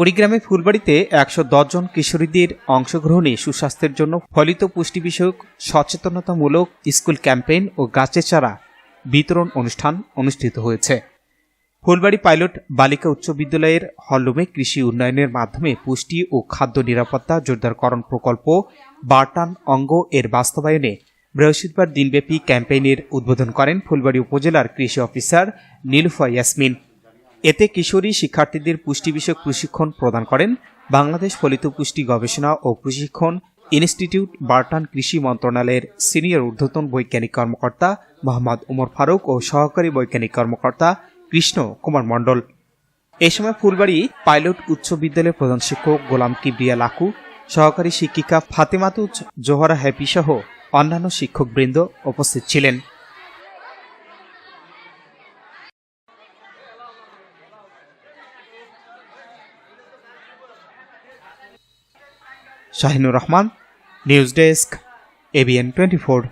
কুড়িগ্রামে ফুলবাড়িতে ১১০ জন কিশোরীদের অংশগ্রহণে সুস্বাস্থ্যের জন্য ফলিত পুষ্টি বিষয়ক সচেতনতামূলক স্কুল ক্যাম্পেইন ও গাছের চারা বিতরণ অনুষ্ঠান অনুষ্ঠিত হয়েছে। ফুলবাড়ি পাইলট বালিকা উচ্চ বিদ্যালয়ের হলরুমে কৃষি উন্নয়নের মাধ্যমে পুষ্টি ও খাদ্য নিরাপত্তা জোরদারকরণ প্রকল্প বার্টান অঙ্গ এর বাস্তবায়নে বৃহস্পতিবার দিনব্যাপী ক্যাম্পেইনের উদ্বোধন করেন ফুলবাড়ি উপজেলার কৃষি অফিসার নীলুফা ইয়াসমিন। এতে কিশোরী শিক্ষার্থীদের পুষ্টি বিষয়ক প্রশিক্ষণ প্রদান করেন বাংলাদেশ ফলিত পুষ্টি গবেষণা ও প্রশিক্ষণ ইনস্টিটিউট, বার্টান কৃষি মন্ত্রণালয়ের সিনিয়র ঊর্ধ্বতন বৈজ্ঞানিক কর্মকর্তা মোহাম্মদ উমর ফারুক ও সহকারী বৈজ্ঞানিক কর্মকর্তা কৃষ্ণ কুমার মণ্ডল। এ সময় ফুলবাড়ি পাইলট উচ্চ বিদ্যালয়ের প্রধান শিক্ষক গোলাম কিবরিয়া লাকু, সহকারী শিক্ষিকা ফাতেমাতুজ জোহরা হ্যাপি সহ অন্যান্য শিক্ষকবৃন্দ উপস্থিত ছিলেন। Shahinur Rahman, news desk, ABN24।